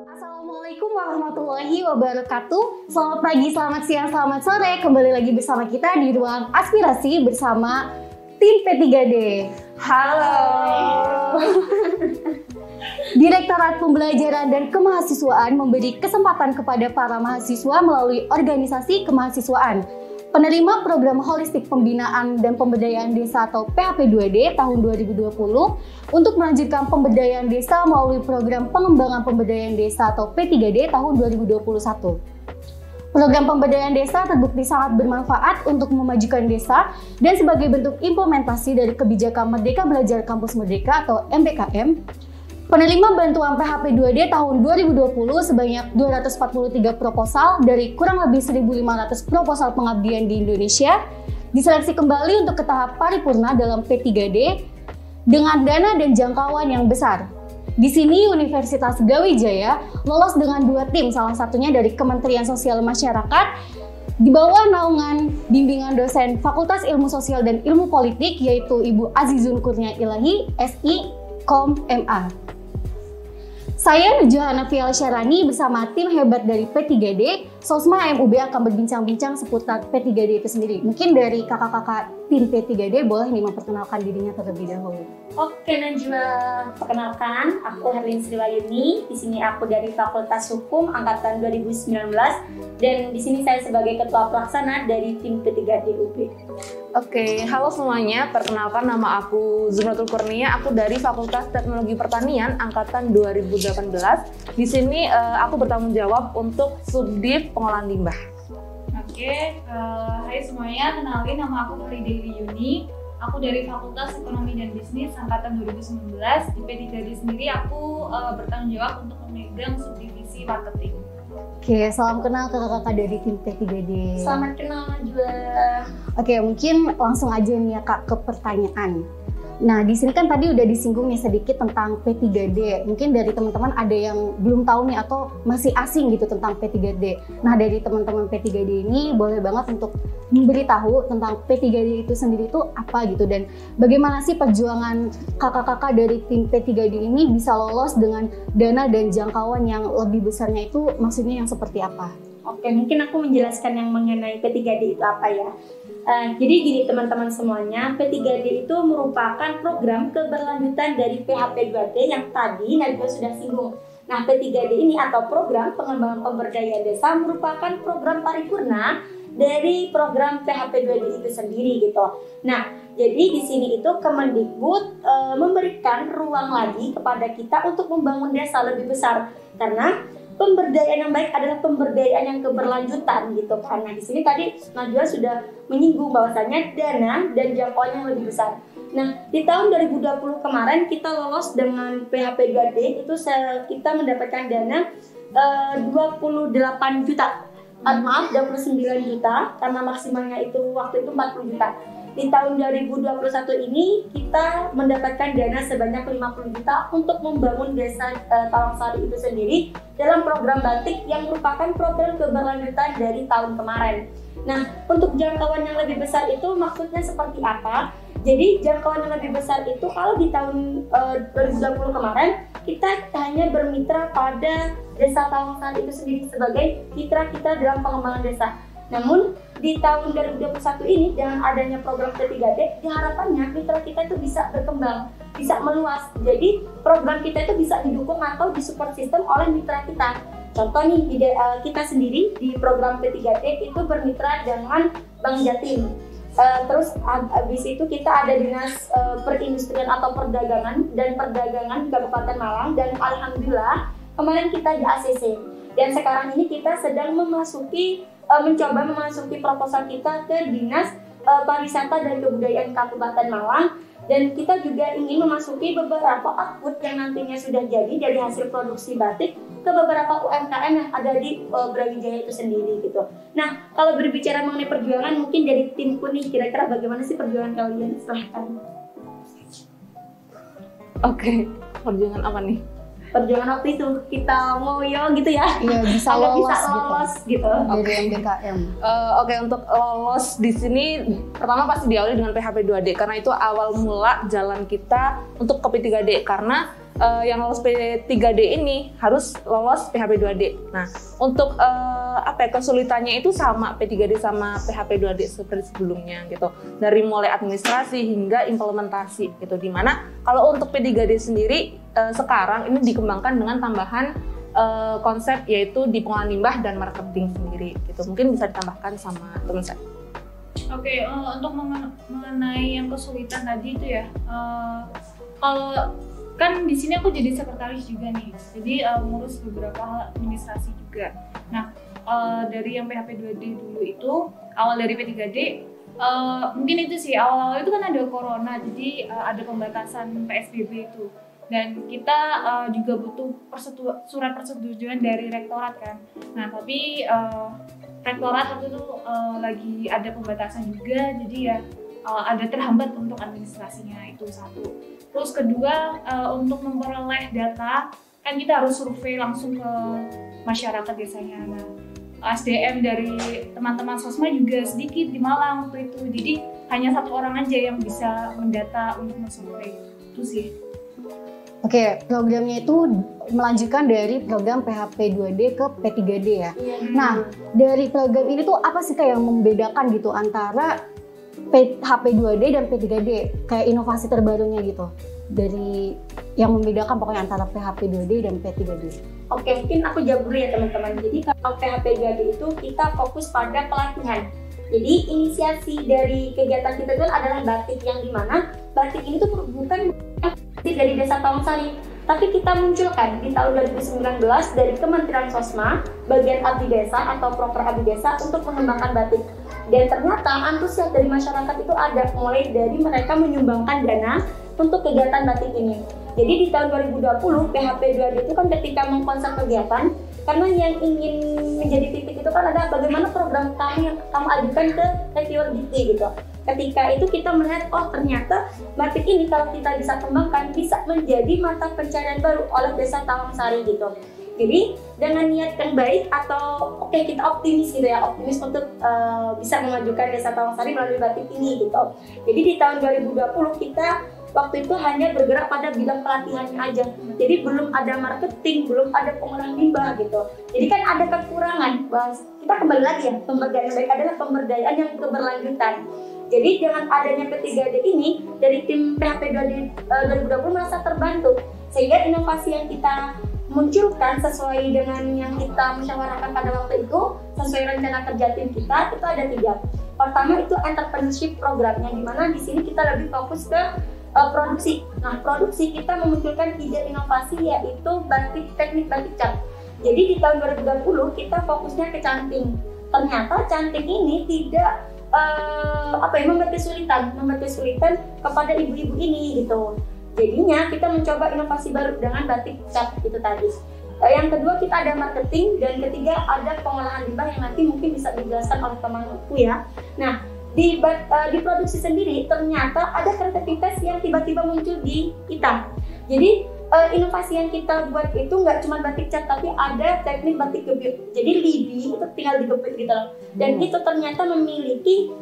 Assalamualaikum warahmatullahi wabarakatuh. Selamat pagi, selamat siang, selamat sore. Kembali lagi bersama kita di Ruang Aspirasi bersama tim P3D. Halo. Direktorat Pembelajaran dan Kemahasiswaan memberi kesempatan kepada para mahasiswa melalui organisasi kemahasiswaan penerima program holistik pembinaan dan pemberdayaan desa atau PHP2D tahun 2020 untuk melanjutkan pemberdayaan desa melalui program pengembangan pemberdayaan desa atau P3D tahun 2021. Program pemberdayaan desa terbukti sangat bermanfaat untuk memajukan desa dan sebagai bentuk implementasi dari kebijakan Merdeka Belajar Kampus Merdeka atau MBKM. Penerima bantuan PHP2D tahun 2020 sebanyak 243 proposal dari kurang lebih 1.500 proposal pengabdian di Indonesia diseleksi kembali untuk ke tahap paripurna dalam P3D dengan dana dan jangkauan yang besar. Di sini Universitas Brawijaya lolos dengan 2 tim, salah satunya dari Kementerian Sosial Masyarakat di bawah naungan bimbingan dosen Fakultas Ilmu Sosial dan Ilmu Politik yaitu Ibu Azizun Kurnia Ilahi, SI, Kom, MA. Saya Johanna Fial Syarani bersama tim hebat dari P3D, Sosma MUB akan berbincang-bincang seputar P3D itu sendiri. Mungkin dari kakak-kakak tim P3D boleh nih memperkenalkan dirinya terlebih dahulu. Oke Najwa, perkenalkan aku Herlin Sriwayuni. Di sini aku dari Fakultas Hukum angkatan 2019 dan di sini saya sebagai ketua pelaksana dari tim P3D UB. Oke, halo semuanya. Perkenalkan nama aku Zumratul Kurnia. Aku dari Fakultas Teknologi Pertanian angkatan 2018. Di sini aku bertanggung jawab untuk Subdit Pengolahan Limbah. Oke, hai semuanya. Kenalin nama aku Holiday Yuni. Aku dari Fakultas Ekonomi dan Bisnis angkatan 2019. Di P3D sendiri aku bertanggung jawab untuk memegang subdivisi marketing. Oke, salam kenal kakak-kakak dari tim P3D. Selamat kenal Najwa. Oke, mungkin langsung aja nih ya Kak ke pertanyaan. Nah, di sini kan tadi udah disinggung nih sedikit tentang P3D. Mungkin dari teman-teman ada yang belum tahu nih atau masih asing gitu tentang P3D. Nah, dari teman-teman P3D ini boleh banget untuk memberitahu tentang P3D itu sendiri itu apa gitu dan bagaimana sih perjuangan kakak-kakak dari tim P3D ini bisa lolos dengan dana dan jangkauan yang lebih besarnya itu maksudnya yang seperti apa? Oke, mungkin aku menjelaskan yang mengenai P3D itu apa ya. Jadi gini teman-teman semuanya, P3D itu merupakan program keberlanjutan dari PHP2D yang tadi Najwa sudah singgung. Nah, P3D ini atau program pengembangan pemberdayaan desa merupakan program paripurna dari program PHP2D itu sendiri gitu. Nah, jadi di sini itu Kemendikbud memberikan ruang lagi kepada kita untuk membangun desa lebih besar karena pemberdayaan yang baik adalah pemberdayaan yang keberlanjutan gitu kan. Nah, di sini tadi Najwa sudah menyinggung bahwasanya dana dan jangkauan yang lebih besar. Nah, di tahun 2020 kemarin kita lolos dengan PHP2D itu kita mendapatkan dana 28 juta. 29 juta karena maksimalnya itu waktu itu 40 juta. Di tahun 2021 ini kita mendapatkan dana sebanyak 50 juta untuk membangun desa Tawangsari itu sendiri dalam program batik yang merupakan program keberlanjutan dari tahun kemarin. Nah, untuk jangkauan yang lebih besar itu maksudnya seperti apa? Jadi jangkauan yang lebih besar itu kalau di tahun 2020 kemarin kita hanya bermitra pada desa Tawangsari itu sendiri sebagai mitra kita dalam pengembangan desa. Namun di tahun 2021 ini dengan adanya program P3D diharapkannya mitra kita itu bisa berkembang, bisa meluas. Jadi program kita itu bisa didukung atau disupport sistem oleh mitra kita. Contoh nih kita sendiri di program P3D itu bermitra dengan Bank Jatim. Terus habis itu kita ada dinas perindustrian atau perdagangan dan perdagangan di Kabupaten Malang dan alhamdulillah kemarin kita di ACC dan sekarang ini kita sedang mencoba memasuki proposal kita ke dinas pariwisata dan kebudayaan Kabupaten Malang dan kita juga ingin memasuki beberapa output yang nantinya sudah jadi dari hasil produksi batik ke beberapa UMKM yang ada di Brawijaya itu sendiri gitu. Nah, kalau berbicara mengenai perjuangan mungkin dari timku nih kira-kira bagaimana sih perjuangan kalian? Silahkan. Oke, perjuangan apa nih? Perjuangan waktu itu kita ngoyo gitu ya. Iya, bisa lolos gitu. Dari MBKM. Oke, untuk lolos di sini pertama pasti diawali dengan PHP2D karena itu awal mula jalan kita untuk ke P3D karena yang lolos P3D ini harus lolos PHP 2D. Nah, untuk kesulitannya itu sama P3D sama PHP 2D seperti sebelumnya gitu. Dari mulai administrasi hingga implementasi gitu. Dimana kalau untuk P3D sendiri sekarang ini dikembangkan dengan tambahan konsep yaitu di pengolahan limbah dan marketing sendiri gitu. Mungkin bisa ditambahkan sama teman saya. Oke, untuk mengenai yang kesulitan tadi itu ya, kalau kan di sini aku jadi sekretaris juga nih, jadi ngurus beberapa hal administrasi juga. Nah, dari yang PHP 2D dulu itu, awal dari P3D, mungkin itu sih, awal-awal itu kan ada corona, jadi ada pembatasan PSBB itu. Dan kita juga butuh surat persetujuan dari rektorat kan. Nah, tapi rektorat waktu itu lagi ada pembatasan juga, jadi ya ada terhambat untuk administrasinya, itu satu. Terus kedua, untuk memperoleh data kan kita harus survei langsung ke masyarakat desanya. Nah, SDM dari teman-teman Sosma juga sedikit di Malang waktu itu, jadi hanya satu orang aja yang bisa mendata untuk mensurvei, itu sih. Oke, programnya itu melanjutkan dari program PHP 2D ke P3D ya. Nah, dari program ini tuh apa sih kayak yang membedakan gitu antara PHP 2D dan P3D? Kayak inovasi terbarunya gitu. Dari yang membedakan pokoknya antara PHP 2D dan P3D. Oke, mungkin aku jawab dulu ya teman-teman. Jadi kalau PHP 2D itu kita fokus pada pelatihan. Jadi inisiasi dari kegiatan kita itu adalah batik, yang dimana batik ini tuh bukan dari Desa Tawangsari, tapi kita munculkan di tahun 2019 dari Kementerian Sosma, bagian abdi desa atau proker abdi desa untuk mengembangkan batik. Dan ternyata antusias dari masyarakat itu ada, mulai dari mereka menyumbangkan dana untuk kegiatan batik ini. Jadi di tahun 2020 PHP 2D itu kan ketika mengkonsep kegiatan, karena yang ingin menjadi titik itu kan adalah bagaimana program kami yang kamu ajukan ke reviewer GT gitu. Ketika itu kita melihat, oh ternyata batik ini kalau kita bisa kembangkan bisa menjadi mata pencarian baru oleh Desa Tawangsari gitu. Jadi dengan niat yang baik atau oke, kita optimis gitu ya, optimis untuk bisa memajukan Desa Tawangsari melalui batik ini gitu. Jadi di tahun 2020 kita waktu itu hanya bergerak pada bidang pelatihannya aja. Jadi belum ada marketing, belum ada pengolahan limbah gitu. Jadi kan ada kekurangan. Kita kembali lagi ya, pemberdayaan yang baik adalah pemberdayaan yang keberlanjutan. Jadi dengan adanya P3D ini, dari tim PHP 2020 merasa terbantu, sehingga inovasi yang kita munculkan sesuai dengan yang kita musyawarahkan pada waktu itu, sesuai rencana kerja tim kita, itu ada 3. Pertama itu entrepreneurship program, yang dimana di sini kita lebih fokus ke produksi. Nah, produksi kita memunculkan 3 inovasi, yaitu teknik batik cat. Jadi di tahun 2020 kita fokusnya ke canting. Ternyata canting ini tidak membuat kesulitan kepada ibu-ibu ini gitu. Jadinya kita mencoba inovasi baru dengan batik cat itu tadi. Yang kedua kita ada marketing, dan ketiga ada pengolahan limbah yang nanti mungkin bisa dijelaskan oleh temanku ya. Nah, di produksi sendiri ternyata ada kreativitas yang tiba-tiba muncul di kita. Jadi inovasi yang kita buat itu nggak cuma batik cat, tapi ada teknik batik gebit. Jadi lidi itu tinggal digebit gitu loh. Dan itu ternyata memiliki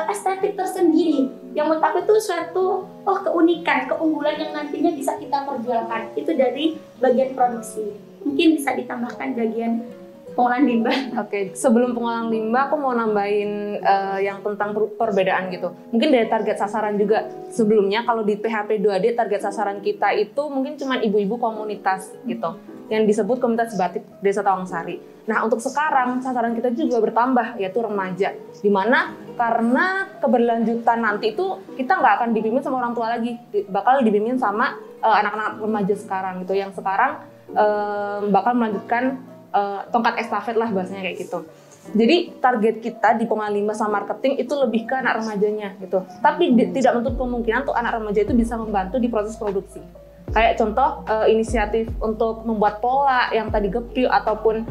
estetik tersendiri yang menurut aku itu suatu keunikan, keunggulan yang nantinya bisa kita perjualkan. Itu dari bagian produksi. Mungkin bisa ditambahkan bagian pengolahan limbah. Oke, sebelum pengolahan limbah aku mau nambahin yang tentang perbedaan gitu. Mungkin dari target sasaran juga. Sebelumnya kalau di PHP 2D target sasaran kita itu mungkin cuma ibu-ibu komunitas gitu, yang disebut komunitas batik Desa Tawangsari. Nah, untuk sekarang sasaran kita juga bertambah, yaitu remaja. Dimana karena keberlanjutan nanti itu kita nggak akan dibimbing sama orang tua lagi, bakal dibimbing sama anak-anak remaja sekarang gitu, yang sekarang bakal melanjutkan tongkat estafet lah bahasanya kayak gitu. Jadi target kita di pengolahan limbah sama marketing itu lebih ke anak remajanya gitu. Tapi tidak menutup kemungkinan tuh anak remaja itu bisa membantu di proses produksi. Kayak contoh inisiatif untuk membuat pola yang tadi gepril ataupun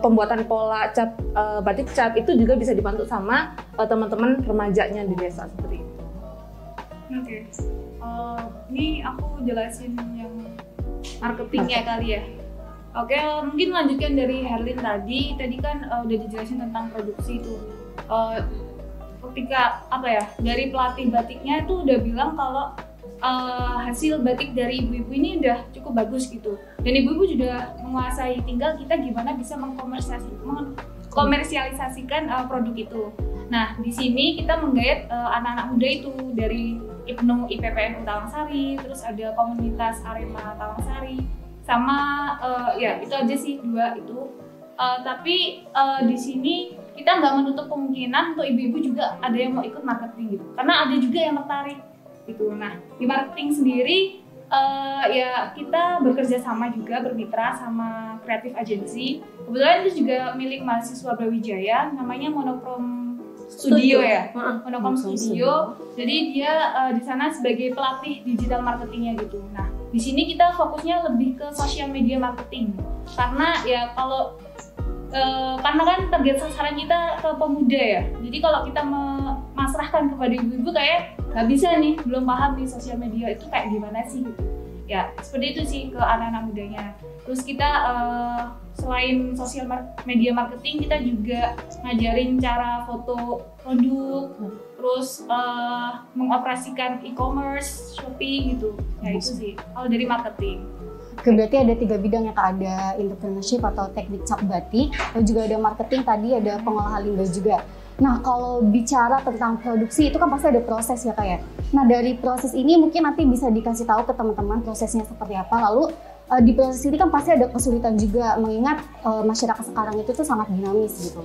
pembuatan pola cat batik cat itu juga bisa dibantu sama teman-teman remajanya di desa seperti itu. Oke. Ini aku jelasin yang marketingnya kali ya. Oke, mungkin lanjutkan dari Herlin tadi kan udah dijelasin tentang produksi itu. Ketika dari pelatih batiknya itu udah bilang kalau hasil batik dari ibu-ibu ini udah cukup bagus gitu, dan ibu-ibu juga menguasai, tinggal kita gimana bisa mengkomersialisasikan produk itu. Nah, di sini kita menggait anak-anak muda itu dari IPNU IPPNU Tawangsari, terus ada komunitas Arema Tawangsari, sama ya itu aja sih, 2 itu. Tapi di sini kita nggak menutup kemungkinan untuk ibu-ibu juga ada yang mau ikut marketing gitu, karena ada juga yang tertarik gitu. Nah, di marketing sendiri ya kita bekerja sama juga, bermitra sama kreatif agency. Kebetulan itu juga milik mahasiswa Brawijaya, namanya Monochrome Studio ya, Monochrome Studio. Jadi dia di sana sebagai pelatih digital marketingnya gitu. Nah, di sini kita fokusnya lebih ke social media marketing, karena ya karena kan target sasaran kita ke pemuda ya. Jadi kalau kita memasrahkan kepada ibu-ibu kayak nggak bisa nih, belum paham nih sosial media itu kayak gimana sih gitu. Ya seperti itu sih ke anak-anak mudanya. Terus kita selain sosial media marketing, kita juga ngajarin cara foto produk, terus mengoperasikan e-commerce, Shopee gitu. Ya itu sih kalau dari marketing. Berarti ada 3 bidang ya Kak, ada entrepreneurship atau teknik cap batik, dan juga ada marketing, tadi ada pengolahan limbah juga. Nah, kalau bicara tentang produksi itu kan pasti ada proses ya Kak ya. Nah, dari proses ini mungkin nanti bisa dikasih tahu ke teman-teman prosesnya seperti apa. Lalu di proses ini kan pasti ada kesulitan juga, mengingat masyarakat sekarang itu tuh sangat dinamis gitu.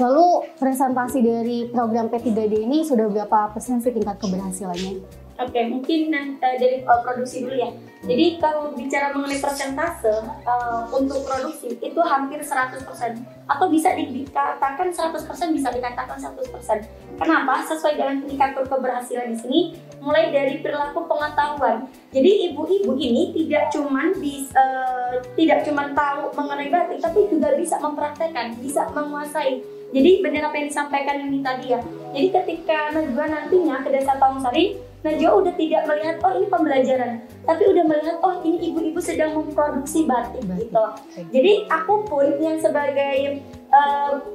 Lalu presentasi dari program P3D ini sudah berapa persen sih tingkat keberhasilannya? Oke, mungkin dari produksi dulu ya. Jadi kalau bicara mengenai persentase untuk produksi itu hampir 100%, atau bisa dikatakan 100%, bisa dikatakan 100%. Kenapa? Sesuai dengan indikator keberhasilan di sini, mulai dari perilaku pengetahuan. Jadi ibu-ibu ini tidak cuma tahu mengenai batik, tapi juga bisa mempraktekkan, bisa menguasai. Jadi benar apa yang disampaikan ini tadi ya. Jadi ketika Najwa nantinya ke Desa Tawangsari, Najwa udah tidak melihat oh ini pembelajaran, tapi udah melihat oh ini ibu-ibu sedang memproduksi batik gitu. Jadi aku pun yang sebagai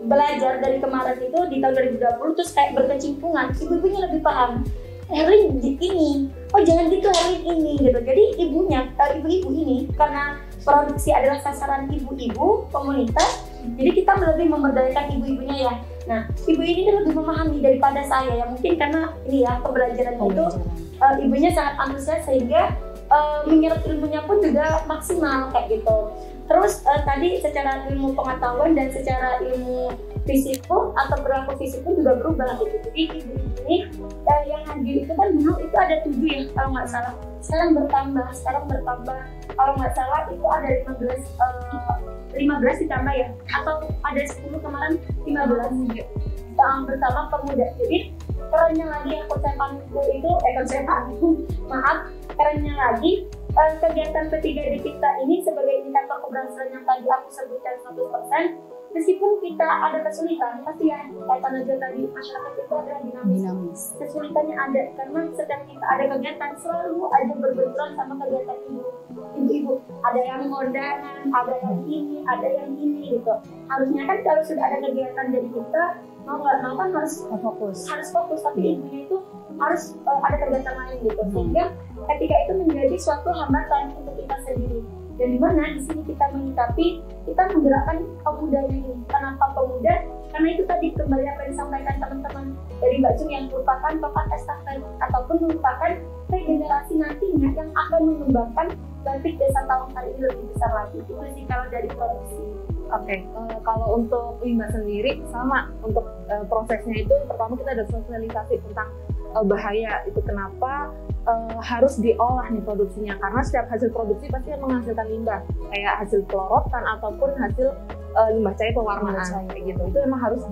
belajar dari kemarin itu di tahun 2020 terus kayak berkecimpungan, ibu-ibunya lebih paham. Herlin ini, oh jangan gitu Herlin ini gitu. Jadi ibu-ibu ini karena produksi adalah sasaran ibu-ibu komunitas, jadi kita lebih memberdayakan ibu-ibunya ya. Nah, ibu ini lebih memahami daripada saya ya, mungkin karena ini ya pembelajaran itu ibunya sangat antusias sehingga menyerap ilmunya pun juga maksimal kayak gitu. Terus tadi secara ilmu pengetahuan dan secara ilmu fisik pun atau perilaku fisik pun juga berubah gitu. Jadi ibu ini yang hadir itu kan dulu itu ada 7 ya kalau nggak salah. Sekarang bertambah kalau nggak salah itu ada 15 ditambah ya, atau ada 10 kemarin 15 yang bertambah pemuda. Jadi kerennya lagi yang kerennya lagi kegiatan P3D kita ini sebagai indikator keberhasilan yang tadi aku sebutkan 100%. Meskipun kita ada kesulitan, pasti ya kaitan aja tadi masyarakat itu adalah dinamis. Kesulitannya ada karena setiap kita ada kegiatan selalu ada berbenturan sama kegiatan ibu-ibu. Ada yang kondangan, ada yang ini gitu. Harusnya kan kalau sudah ada kegiatan dari kita mau nggak mau kan harus fokus. Tapi ibunya itu harus ada kegiatan lain gitu. Sehingga ketika itu menjadi suatu hambatan untuk kita sendiri. Dan dimana di sini kita menyikapi, kita menggerakkan pemuda ini. Kenapa pemuda? Karena itu tadi kembali apa yang disampaikan teman-teman dari Mbak Jung yang merupakan tongkat estafet ataupun merupakan regenerasi nantinya yang akan mengembangkan batik Desa Tawangsari ini lebih besar lagi. Itu sih kalau dari produksi. Oke, kalau untuk limbah sendiri sama, untuk prosesnya itu pertama kita ada sosialisasi tentang bahaya itu, kenapa harus diolah nih produksinya, karena setiap hasil produksi pasti menghasilkan limbah, kayak hasil pelorotan ataupun hasil limbah cair pewarnaan kayak gitu. Itu memang harus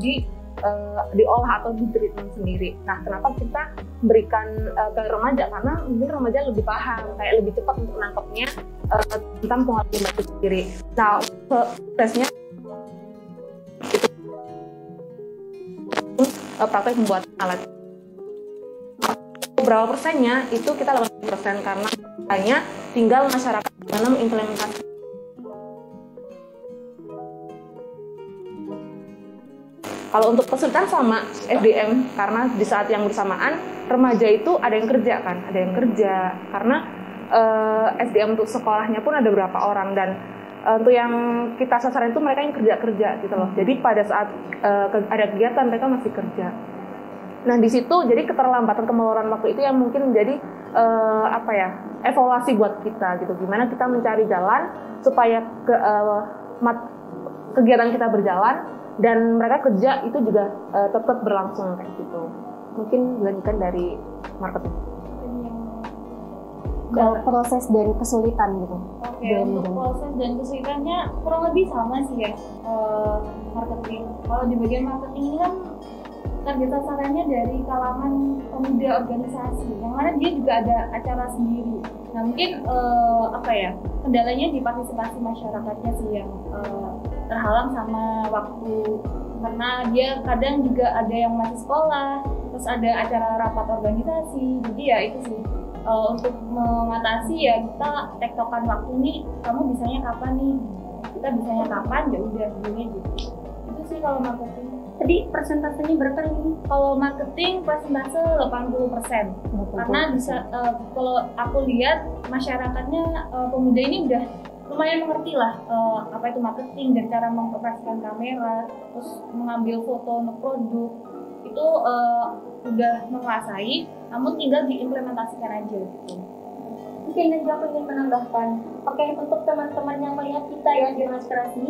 diolah atau di treatment sendiri. Nah, kenapa kita berikan ke remaja? Karena mungkin remaja lebih paham, kayak lebih cepat untuk menangkapnya tentang pengolahan limbah itu sendiri. Nah, prosesnya itu praktek membuat alat. Berapa persennya itu kita 80%, karena hanya tinggal masyarakat dalam implementasi. Kalau untuk kesulitan sama SDM, karena di saat yang bersamaan remaja itu ada yang kerja kan, ada yang kerja karena SDM untuk sekolahnya pun ada berapa orang, dan untuk yang kita sasaran itu mereka yang kerja gitu loh. Jadi pada saat ada kegiatan mereka masih kerja. Nah di situ jadi keterlambatan kemeluaran waktu itu yang mungkin menjadi evaluasi buat kita gitu. Gimana kita mencari jalan supaya kegiatan kita berjalan dan mereka kerja itu juga tetap berlangsung kayak gitu. Mungkin dilanjutkan dari marketing. Kalau proses dan kesulitan gitu. Oke, untuk proses dan kesulitannya kurang lebih sama sih ya, marketing. Kalau di bagian marketing ini kan target sasarannya dari kalangan pemuda organisasi, yang mana dia juga ada acara sendiri. Nah mungkin kendalanya di partisipasi masyarakatnya sih yang terhalang sama waktu, karena dia kadang juga ada yang masih sekolah, terus ada acara rapat organisasi, jadi ya itu sih. Untuk mengatasi ya kita tektokan waktu nih, kamu bisanya kapan nih, kita bisanya kapan, ya udah gini gitu. Itu sih kalau marketing. Tadi persentasenya berapa ini? Kalau marketing persentase 80%. Karena bisa kalau aku lihat masyarakatnya pemuda ini udah lumayan mengerti lah apa itu marketing dan cara mengoperasikan kamera, terus mengambil foto untuk produk itu udah menguasai, namun tinggal diimplementasikan aja gitu. Mungkin juga aku ingin menambahkan, untuk teman-teman yang melihat kita ya di demonstrasi,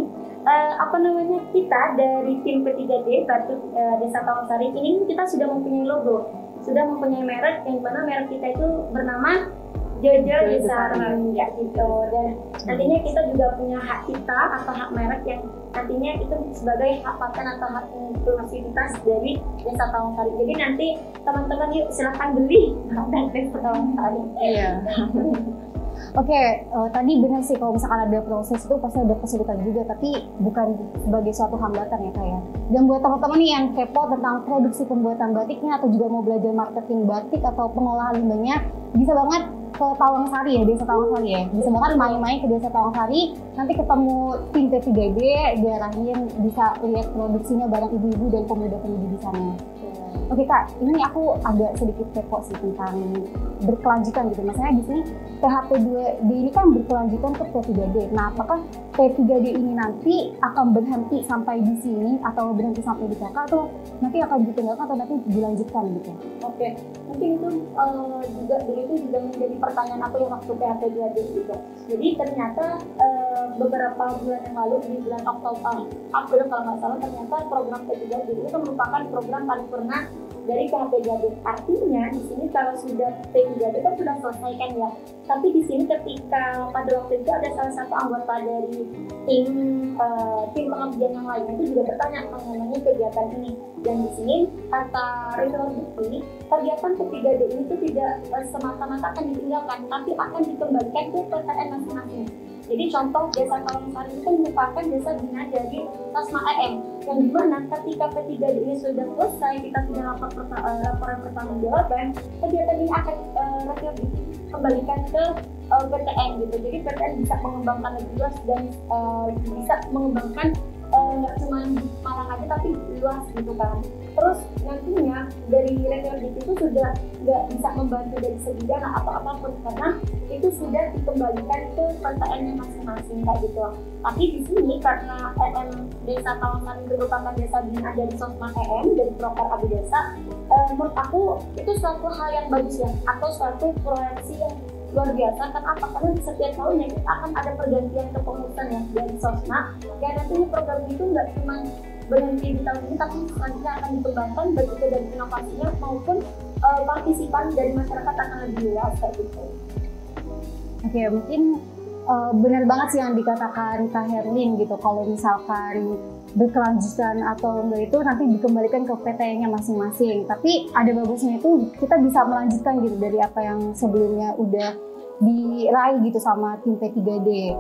kita dari tim P3D Batik Desa Tawangsari ini kita sudah mempunyai logo, sudah mempunyai merek, yang mana merek kita itu bernama Jojo Desa ya gitu. Dan nantinya kita juga punya hak kita atau hak merek yang nantinya itu sebagai hak paten atau hak eksklusivitas dari Desa Tawangsari. Jadi nanti teman-teman yuk silahkan beli dari Desa Tawangsari. Iya. Oke, tadi benar sih kalau misalkan ada proses itu pasti ada kesulitan juga, tapi bukan sebagai suatu hambatan ya Kak ya. Dan buat teman-teman nih yang kepo tentang produksi pembuatan batiknya atau juga mau belajar marketing batik atau pengolahan limbahnya, bisa banget ke Tawangsari ya, Desa Tawangsari ya. Bisa banget main-main ke Desa Tawangsari, nanti ketemu tim P3D, diarahin bisa lihat produksinya bareng ibu-ibu dan pemuda-pemudi di sana. Oke Kak, ini aku agak sedikit kepo sih tentang berkelanjutan gitu. Maksudnya di sini PHP2D ini kan berkelanjutan ke P3D. Nah, apakah P3D ini nanti akan berhenti sampai di sini atau berhenti sampai di Kakak, atau nanti akan ditinggalkan atau nanti dilanjutkan gitu? Oke, mungkin itu juga menjadi pertanyaan aku yang waktu PHP2D gitu. Jadi ternyata beberapa bulan yang lalu di bulan April kalau nggak salah, ternyata program P3D itu merupakan program paripurna dari PHP2D. Artinya di sini kalau sudah P3D kan sudah selesai kan ya. Tapi di sini ketika pada waktu itu ada salah satu anggota dari tim pengabdian yang lainnya itu juga bertanya mengenai kegiatan ini. Dan di sini kata Rizal Bukti, kegiatan P3D ini tuh tidak semata-mata akan ditinggalkan, tapi akan dikembalikan ke PTN masing-masing. Jadi contoh Desa Tawangsari itu merupakan desa bina dari Sosma EM, yang dimana ketika P3D ini sudah selesai, kita sudah laporan pertanggungjawaban, kegiatan ini akan kembalikan ke PTN gitu. Jadi PTN bisa mengembangkan lebih luas dan bisa mengembangkan nggak cuma di Malang aja tapi luas gitu kan. Terus nantinya dari Rekreatif itu sudah nggak bisa membantu dari segi dana atau apapun, karena itu sudah dikembalikan ke PTN-nya masing-masing kayak gitu. Tapi di sini karena EM Desa Tawangsari merupakan desa binaan dari Sosma EM dari Proker Abdi Desa, menurut aku itu suatu hal yang bagus ya, atau suatu proyeksi yang luar biasa. Kenapa? Karena di setiap tahunnya kita akan ada pergantian kepengurusan ya dari Sosma, dan nanti program itu nggak cuma berhenti di tahun ini, tapi selanjutnya akan dikembangkan baik itu dari inovasinya maupun partisipan dari masyarakat akan lebih luas kayak gitu. Oke, mungkin benar banget sih yang dikatakan Kak Herlin gitu, kalau misalkan berkelanjutan atau enggak itu nanti dikembalikan ke PT-nya masing-masing. Tapi ada bagusnya itu kita bisa melanjutkan gitu dari apa yang sebelumnya udah diraih gitu sama tim P3D.